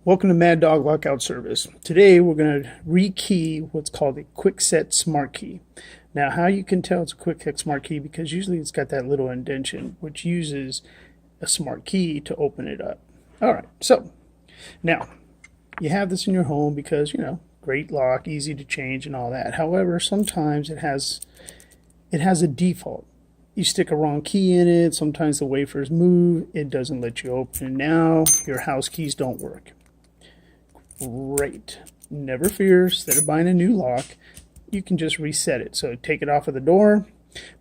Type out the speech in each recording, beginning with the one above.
Welcome to Mad Dog Lockout Service. Today we're going to rekey what's called a Kwikset Smart Key. Now how you can tell it's a Kwikset Smart Key, because usually it's got that little indentation which uses a smart key to open it up. Alright, so now you have this in your home because, great lock, easy to change and all that. However, sometimes it has a default. You stick a wrong key in it, sometimes the wafers move, it doesn't let you open, and now your house keys don't work. Great. Never fear, instead of buying a new lock, you can just reset it. So take it off of the door.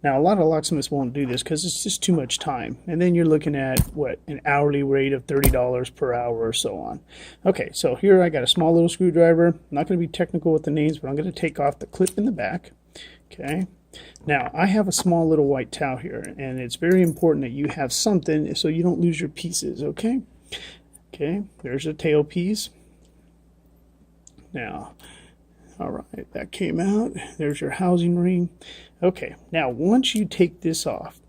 Now a lot of locksmiths won't do this because it's just too much time. And then you're looking at, what, an hourly rate of $30 per hour or so on. Okay, so here I got a small little screwdriver. I'm not going to be technical with the names, but I'm going to take off the clip in the back. Okay. Now I have a small little white towel here, and it's very important that you have something so you don't lose your pieces, okay? Okay, there's a tail piece. Now, all right, that came out. There's your housing ring. Okay, now once you take this off,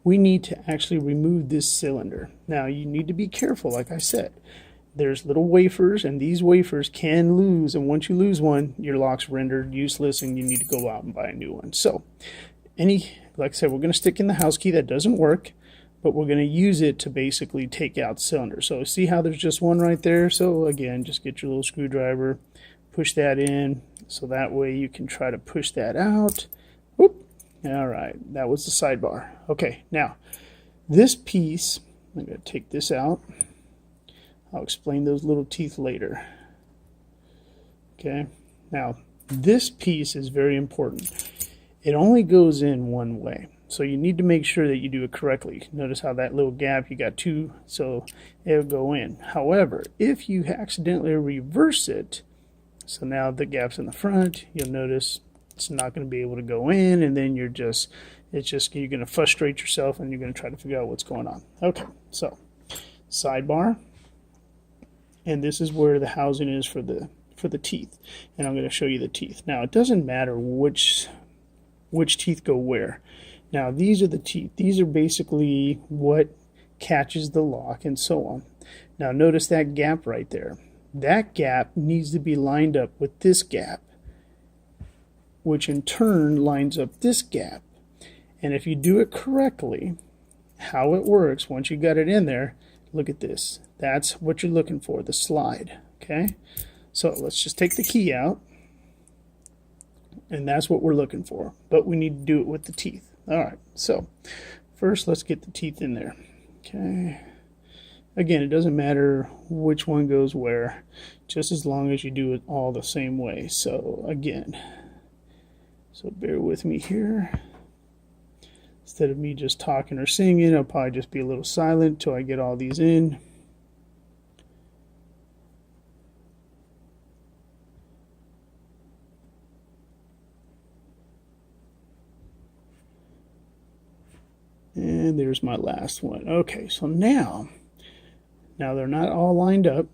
we need to actually remove this cylinder. Now you need to be careful, like I said. There's little wafers, and these wafers can lose, and once you lose one, your lock's rendered useless and you need to go out and buy a new one. So, like I said, we're going to stick in the house key. That doesn't work, but we're going to use it to basically take out the cylinder. So see how there's just one right there? So again, just get your little screwdriver, push that in, so that way you can try to push that out. Whoop. All right, that was the sidebar. Okay, now this piece, I'm going to take this out. I'll explain those little teeth later. Okay, now this piece is very important. It only goes in one way, so you need to make sure that you do it correctly. Notice how that little gap, you got two, so it'll go in. However, if you accidentally reverse it, so now the gap's in the front, you'll notice it's not going to be able to go in, and then you're going to frustrate yourself and you're going to try to figure out what's going on. Okay, so sidebar, and this is where the housing is for the teeth, and I'm going to show you the teeth. Now it doesn't matter which teeth go where. Now these are the teeth. These are basically what catches the lock and so on. Now notice that gap right there. That gap needs to be lined up with this gap, which in turn lines up this gap. And if you do it correctly, how it works, once you got it in there, look at this. That's what you're looking for, the slide. Okay, so let's just take the key out, and that's what we're looking for, but we need to do it with the teeth. All right, so first let's get the teeth in there. Okay, again, it doesn't matter which one goes where, just as long as you do it all the same way. So again, so bear with me here. Instead of me just talking or singing, I'll probably just be a little silent till I get all these in. And there's my last one. Okay, so now they're not all lined up.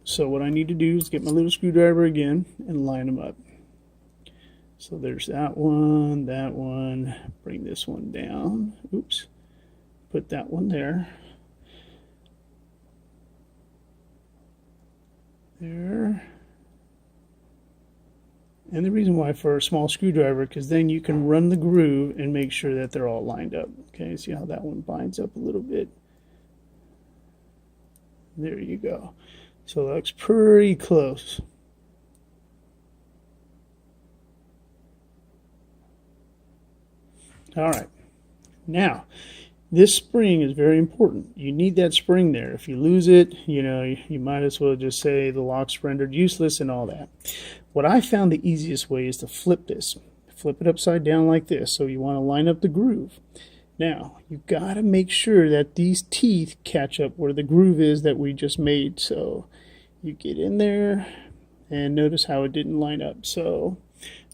So what I need to do is get my little screwdriver again and line them up. So there's that one, bring this one down. Oops, put that one there. There. And the reason why for a small screwdriver, because then you can run the groove and make sure that they're all lined up. Okay, see how that one binds up a little bit? There you go. So that looks pretty close. All right. Now, this spring is very important. You need that spring there. If you lose it, you might as well just say the lock's rendered useless and all that. What I found the easiest way is to flip this. Flip it upside down like this. So you want to line up the groove. Now, you've got to make sure that these teeth catch up where the groove is that we just made. So you get in there and notice how it didn't line up. So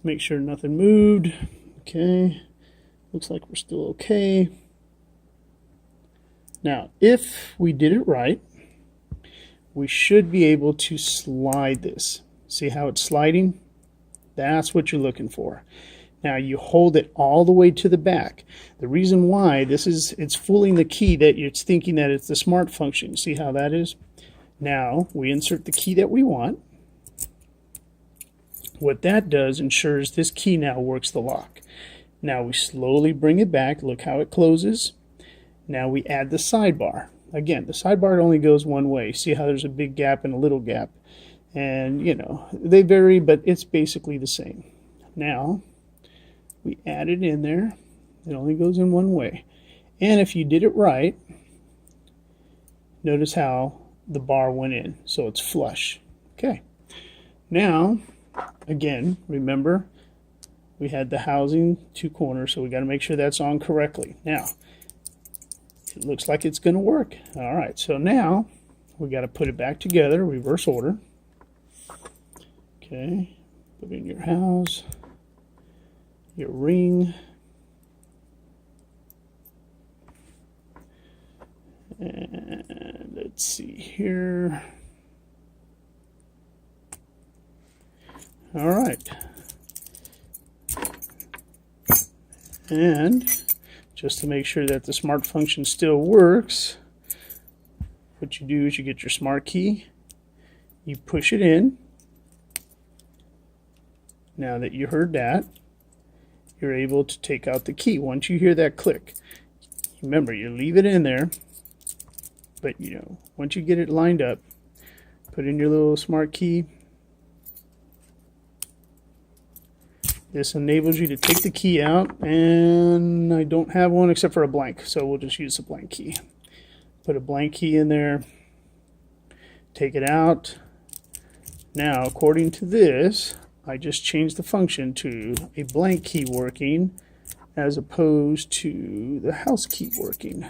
make sure nothing moved. Okay. Looks like we're still okay. Now, if we did it right, we should be able to slide this. See how it's sliding? That's what you're looking for. Now you hold it all the way to the back. The reason why it's fooling the key that it's thinking that it's the smart function. See how that is? Now we insert the key that we want. What that does ensures this key now works the lock. Now we slowly bring it back. Look how it closes. Now we add the sidebar. Again, the sidebar only goes one way. See how there's a big gap and a little gap? And, you know, they vary, but it's basically the same. Now we add it in there. It only goes in one way. And if you did it right, notice how the bar went in. So it's flush. Okay. Now, again, remember, we had the housing 2 corners, so we got to make sure that's on correctly. Now, it looks like it's going to work. All right, so now we got to put it back together, reverse order. Okay, put in your house, your ring, and let's see here. All right. And just to make sure that the smart function still works, what you do is you get your smart key, you push it in. Now that you heard that, you're able to take out the key. Once you hear that click, remember, you leave it in there, but you know, once you get it lined up, put in your little smart key. This enables you to take the key out, and I don't have one except for a blank, so we'll just use a blank key. Put a blank key in there, take it out. Now, according to this, I just changed the function to a blank key working as opposed to the house key working.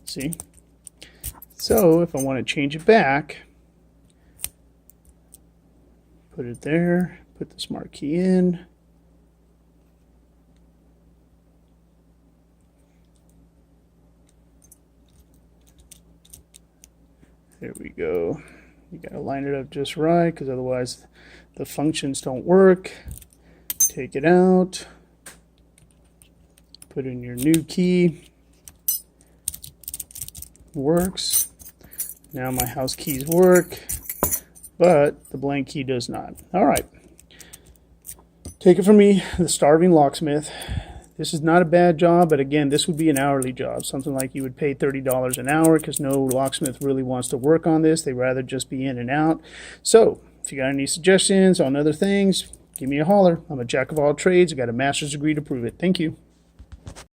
See? So if I want to change it back, put it there, put the smart key in. There we go. You got to line it up just right, because otherwise the functions don't work. Take it out. Put in your new key. Works. Now my house keys work, but the blank key does not. All right. Take it from me, the starving locksmith. This is not a bad job, but again, this would be an hourly job. Something like you would pay $30 an hour, because no locksmith really wants to work on this. They'd rather just be in and out. So, if you got any suggestions on other things, give me a holler. I'm a jack of all trades. I got a master's degree to prove it. Thank you.